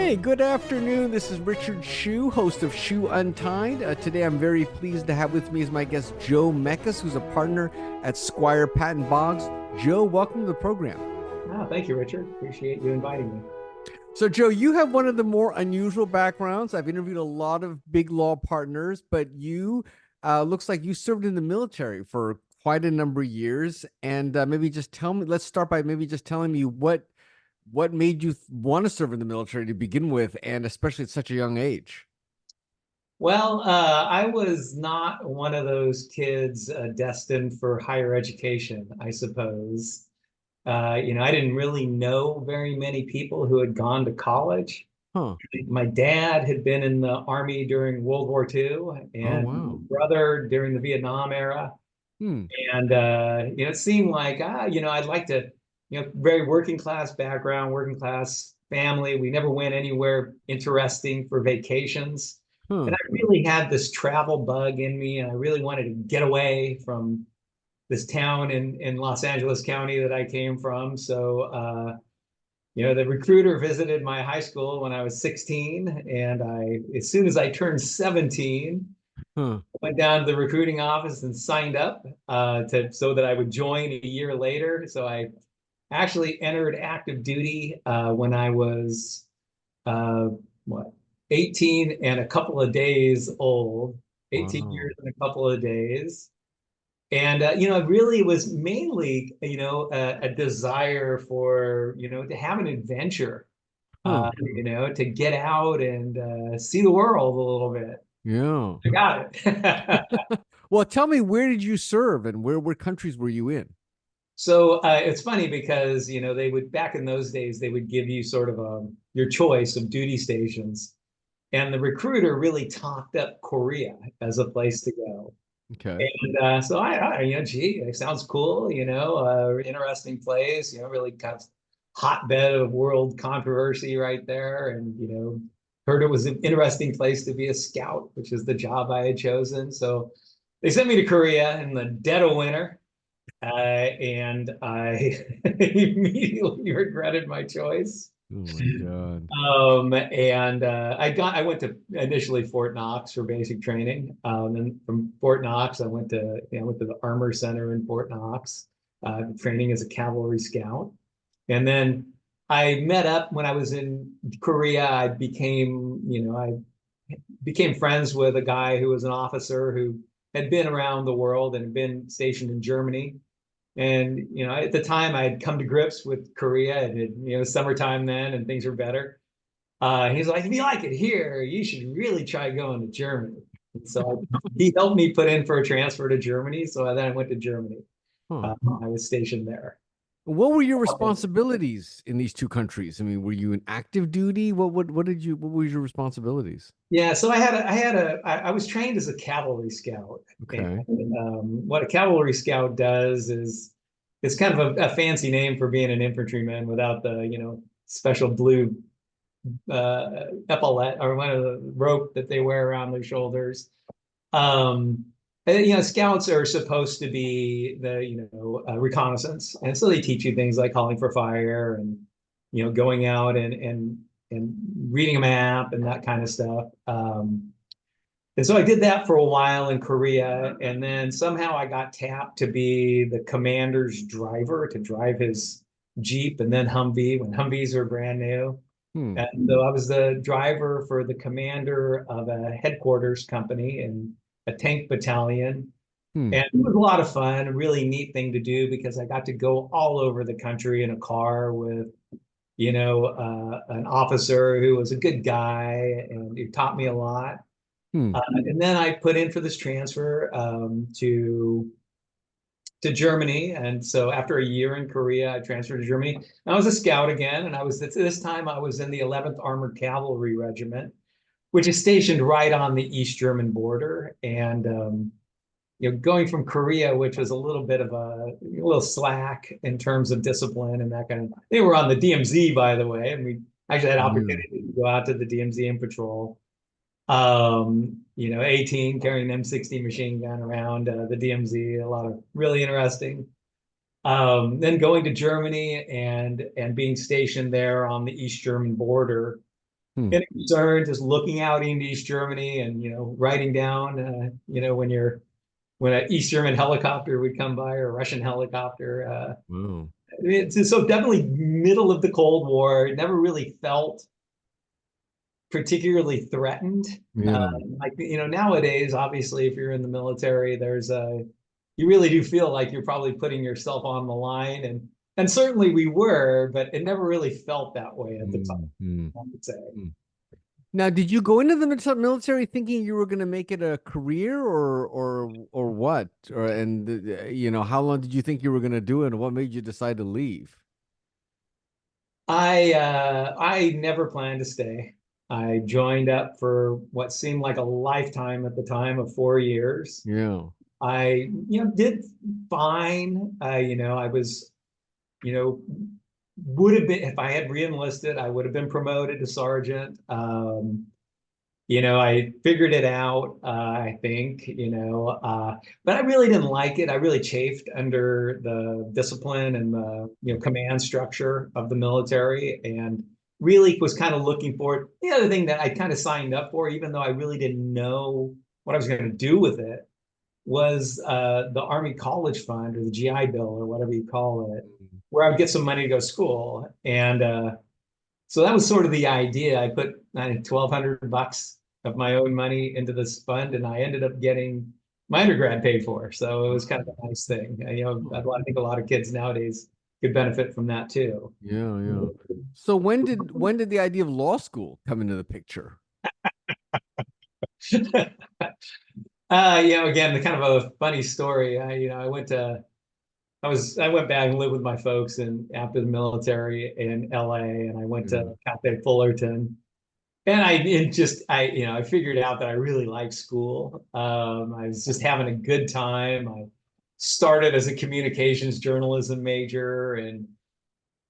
Hey, good afternoon. This is Richard Hsu, host of Hsu Untied. Today, I'm very pleased to have with me as my guest Joe Meckes, who's a partner at Squire Patton Boggs. Joe, welcome to the program. Oh, thank you, Richard. Appreciate you inviting me. So, Joe, you have one of the more unusual backgrounds. I've interviewed a lot of big law partners, but you looks like you served in the military for quite a number of years. And maybe just tell me. Let's start by maybe just telling me what made you want to serve in the military to begin with, and especially at such a young age. Well, I was not one of those kids destined for higher education, I suppose. I didn't really know very many people who had gone to college. Huh. My dad had been in the Army during World War II, Oh, and my wow. brother during the Vietnam era. Hmm. And it seemed like I'd like to, very working class background, working class family. We never went anywhere interesting for vacations. And Huh. I really had this travel bug in me, and I really wanted to get away from this town in Los Angeles County that I came from. So the recruiter visited my high school when I was 16, and as soon as I turned 17, Huh. went down to the recruiting office and signed up so that I would join a year later. So I actually entered active duty when I was uh, what 18 and a couple of days old, 18 Wow. years and a couple of days. And it really was mainly a desire for to have an adventure, Huh. to get out and see the world a little bit. Yeah. I got it. Well, tell me, where did you serve and where countries were you in? So it's funny because they would back in those days they would give you sort of your choice of duty stations, and the recruiter really talked up Korea as a place to go. Okay. And so gee, it sounds cool, interesting place, really kind of hotbed of world controversy right there, and heard it was an interesting place to be a scout, which is the job I had chosen. So they sent me to Korea in the dead of winter. And I immediately regretted my choice. Oh my God. And I went to initially Fort Knox for basic training. And from Fort Knox, I went to the Armor Center in Fort Knox, training as a cavalry scout. And then I met up when I was in Korea. I became friends with a guy who was an officer who had been around the world and had been stationed in Germany. And at the time, I had come to grips with Korea, and summertime then, and things were better. He's like, if you like it here, you should really try going to Germany. And so he helped me put in for a transfer to Germany. So then I went to Germany. Huh. I was stationed there. What were your responsibilities in these two countries? I mean, were you in active duty? What were your responsibilities? Yeah, so I was trained as a cavalry scout, and Okay. what a cavalry scout does is it's kind of a fancy name for being an infantryman without the special blue epaulet or one of the rope that they wear around their shoulders. Um, and, scouts are supposed to be the reconnaissance, and so they teach you things like calling for fire and going out and reading a map and that kind of stuff. And so I did that for a while in Korea, and then somehow I got tapped to be the commander's driver to drive his Jeep and then Humvee when Humvees were brand new. Hmm. And so I was the driver for the commander of a headquarters company and a tank battalion. Hmm. And it was a lot of fun, a really neat thing to do because I got to go all over the country in a car with, an officer who was a good guy and he taught me a lot. Hmm. And then I put in for this transfer to Germany. And so after a year in Korea, I transferred to Germany. I was a scout again, and this time I was in the 11th Armored Cavalry Regiment, which is stationed right on the East German border. And going from Korea, which was a little bit of a little slack in terms of discipline and that kind of. They were on the DMZ, by the way, and we actually had Hmm. opportunity to go out to the DMZ and patrol. 18 carrying an M60 machine gun around the DMZ, a lot of really interesting. Then going to Germany and being stationed there on the East German border. Hmm. any concern, just looking out into East Germany and, writing down, when an East German helicopter would come by or a Russian helicopter. Wow. It's so definitely middle of the Cold War. It never really felt particularly threatened. Yeah. Like, nowadays, obviously, if you're in the military, you really do feel like you're probably putting yourself on the line. And certainly we were, but it never really felt that way at the time, Mm, mm, I would say. mm. Now, did you go into the military thinking you were going to make it a career, or what? Or how long did you think you were going to do it, and what made you decide to leave? I never planned to stay. I joined up for what seemed like a lifetime at the time of 4 years. Yeah. I, did fine. I was, you know, would have been, if I had reenlisted, I would have been promoted to sergeant. I figured it out, I think, but I really didn't like it. I really chafed under the discipline and the, command structure of the military, and really was kind of looking forward. The other thing that I kind of signed up for, even though I really didn't know what I was going to do with it, was the Army College Fund or the GI Bill or whatever you call it, where I would get some money to go to school. And so that was sort of the idea. I put, I think, $1,200 of my own money into this fund, and I ended up getting my undergrad paid for. So it was kind of a nice thing. I think a lot of kids nowadays could benefit from that too. Yeah, yeah. So when did the idea of law school come into the picture? Again, the kind of a funny story. I went back and lived with my folks and after the military in LA, and I went Yeah. to Cafe Fullerton. And I figured out that I really liked school. I was just having a good time. I started as a communications journalism major, and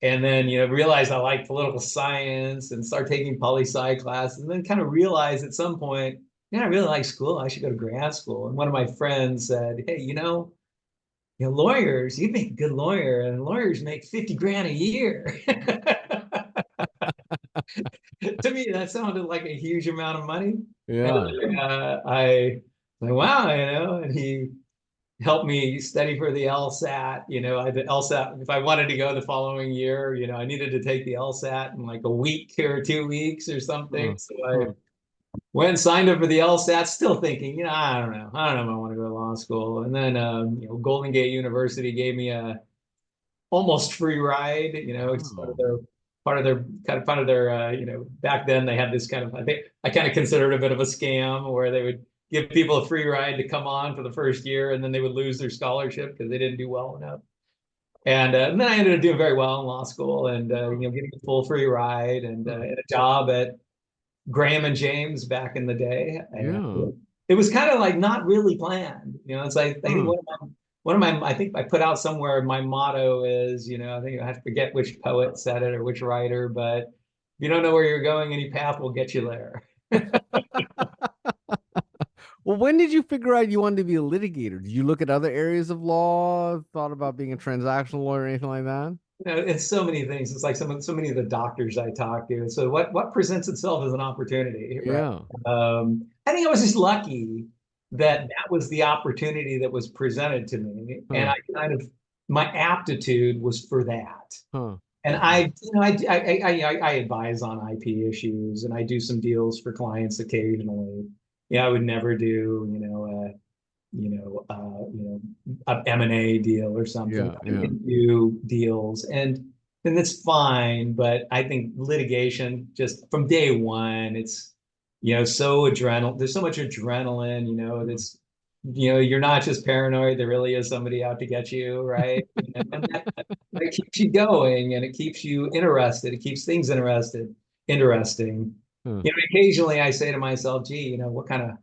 then, realized I liked political science and started taking poli sci classes, and then kind of realized at some point, yeah, I really like school. I should go to grad school. And one of my friends said, hey, lawyers, you make a good lawyer, and lawyers make 50 grand a year. To me, that sounded like a huge amount of money. Yeah. And I like, wow, and he helped me study for the LSAT. The LSAT, if I wanted to go the following year, I needed to take the LSAT in like a week or 2 weeks or something. Huh, So I huh. went and signed up for the LSAT, still thinking, I don't know. I don't know if I want to go to law school. And then, Golden Gate University gave me a almost free ride. It's Wow. part of their back then they had this kind of, I think I kind of considered it a bit of a scam where they would give people a free ride to come on for the first year, and then they would lose their scholarship because they didn't do well enough. And then I ended up doing very well in law school, and getting a full free ride and Huh. a job at Graham and James back in the day. And Yeah. it was kind of like not really planned. It's like I think Huh. I think I put out somewhere my motto is, I think I have to forget which poet said it or which writer, but if you don't know where you're going, any path will get you there. Well, when did you figure out you wanted to be a litigator? Did you look at other areas of law, thought about being a transactional lawyer or anything like that? It's so many things. It's like so many of the doctors I talk to. So what presents itself as an opportunity, right? Yeah. I think I was just lucky that that was the opportunity that was presented to me, and Huh. I kind of my aptitude was for that. Huh. And Huh. I advise on IP issues, and I do some deals for clients occasionally. Yeah, I would never do, a M&A deal or something. Yeah. I Yeah. can do deals, and that's fine. But I think litigation, just from day one, it's, so adrenaline. There's so much adrenaline, that's, you're not just paranoid. There really is somebody out to get you, right? And that keeps you going, and it keeps you interested. It keeps things interesting. Huh. Occasionally I say to myself, gee, what kind of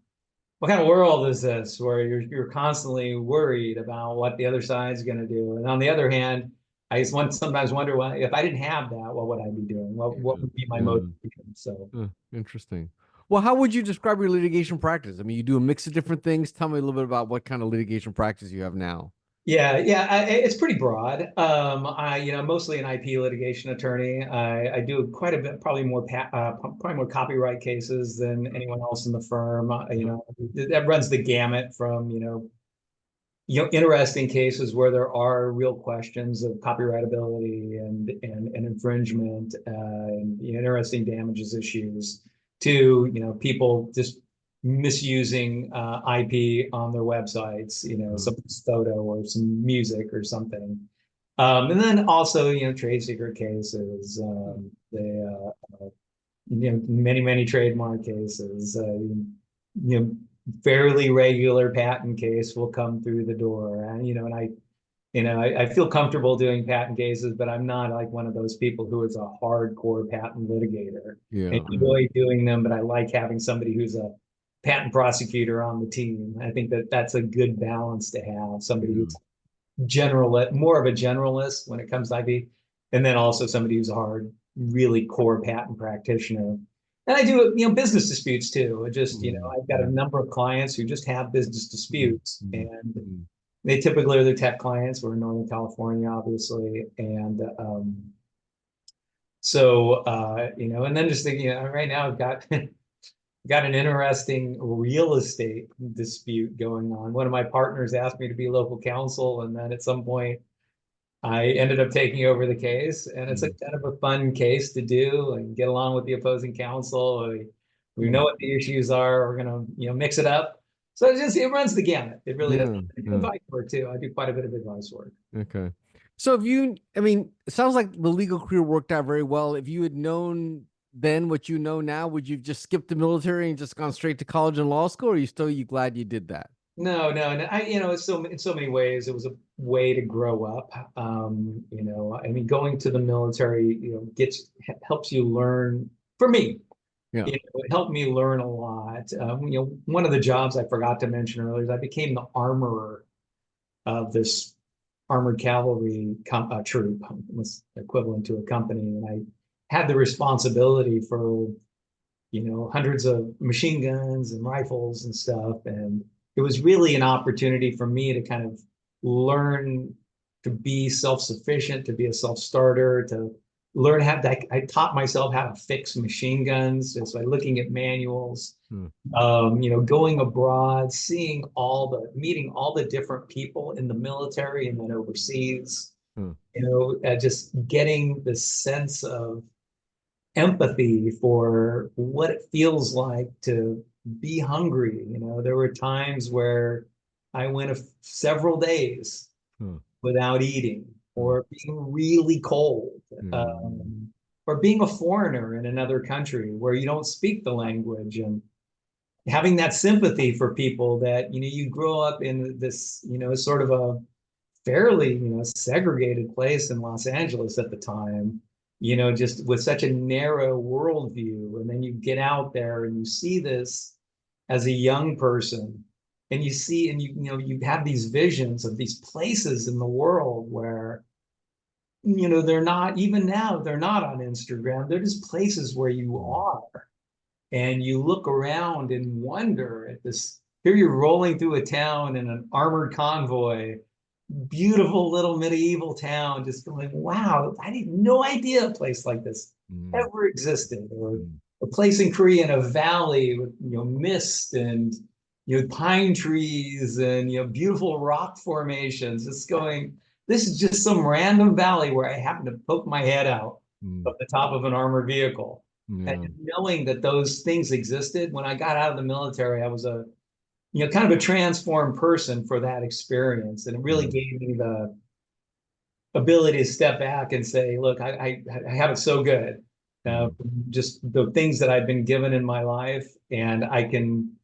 world is this where you're constantly worried about what the other side's going to do? And on the other hand, sometimes wonder, why if I didn't have that, what would I be doing? What Yeah. would be my Yeah. motivation? So Huh. Interesting. Well, how would you describe your litigation practice? I mean, you do a mix of different things. Tell me a little bit about what kind of litigation practice you have now. It's pretty broad. Mostly an IP litigation attorney. I do quite a bit, probably more copyright cases than anyone else in the firm. That runs the gamut from, interesting cases where there are real questions of copyrightability and infringement, and interesting damages issues to, people just misusing IP on their websites, some photo or some music or something. And then also, trade secret cases, many trademark cases, fairly regular patent case will come through the door. And I feel comfortable doing patent cases, but I'm not like one of those people who is a hardcore patent litigator. I Yeah. enjoy doing them, but I like having somebody who's a patent prosecutor on the team. I think that that's a good balance to have somebody Yeah. who's more of a generalist when it comes to IP, and then also somebody who's a really core patent practitioner. And I do, business disputes too. I've got a number of clients who just have business disputes, and they typically are the tech clients. We're in Northern California, obviously. And and then just thinking, right now I've got got an interesting real estate dispute going on. One of my partners asked me to be local counsel, and then at some point I ended up taking over the case. And it's a kind of a fun case to do and get along with the opposing counsel. We know what the issues are. We're gonna, mix it up. So it runs the gamut. It really does. I do advice work too. I do quite a bit of advice work. Okay. So it sounds like the legal career worked out very well. If you had known then what you know now, would you have just skipped the military and just gone straight to college and law school, or are you glad you did that? No. It's in so many ways, it was a way to grow up. Going to the military, helps you learn. For me, Yeah. it helped me learn a lot. One of the jobs I forgot to mention earlier is I became the armorer of this armored cavalry troop. It was equivalent to a company, and I had the responsibility for hundreds of machine guns and rifles and stuff. And it was really an opportunity for me to kind of learn to be self-sufficient, to be a self-starter, to learn how to, I taught myself how to fix machine guns just by looking at manuals, going abroad, meeting all the different people in the military and then overseas, just getting the sense of empathy for what it feels like to be hungry. There were times where I went several days without eating, or being really cold, or being a foreigner in another country where you don't speak the language, and having that sympathy for people that, you grow up in this, sort of a fairly, segregated place in Los Angeles at the time, just with such a narrow worldview. And then you get out there and you see this as a young person, and you have these visions of these places in the world where, they're not, even now, they're not on Instagram. They're just places where you are. And you look around and wonder at this. Here you're rolling through a town in an armored convoy, beautiful little medieval town, just going, wow, I had no idea a place like this ever existed. Or a place in Korea in a valley with, mist and, pine trees and, beautiful rock formations. It's going, this is just some random valley where I happen to poke my head out of the top of an armored vehicle. And knowing that those things existed, when I got out of the military, I was kind of a transformed person for that experience. And it really gave me the ability to step back and say, look, I have it so good. Just the things that I've been given in my life, and I can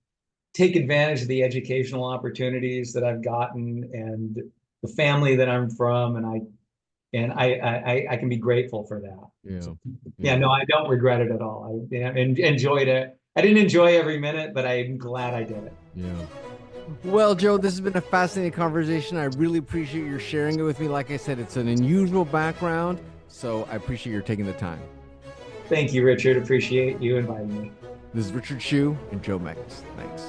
take advantage of the educational opportunities that I've gotten and the family that I'm from. And I can be grateful for that. So, no, I don't regret it at all. I enjoyed it. I didn't enjoy every minute, but I'm glad I did it. Yeah. Well, Joe, this has been a fascinating conversation. I really appreciate your sharing it with me. Like I said, it's an unusual background, so I appreciate your taking the time. Thank you, Richard. Appreciate you inviting me. This is Richard Hsu and Joe Meckes. Thanks.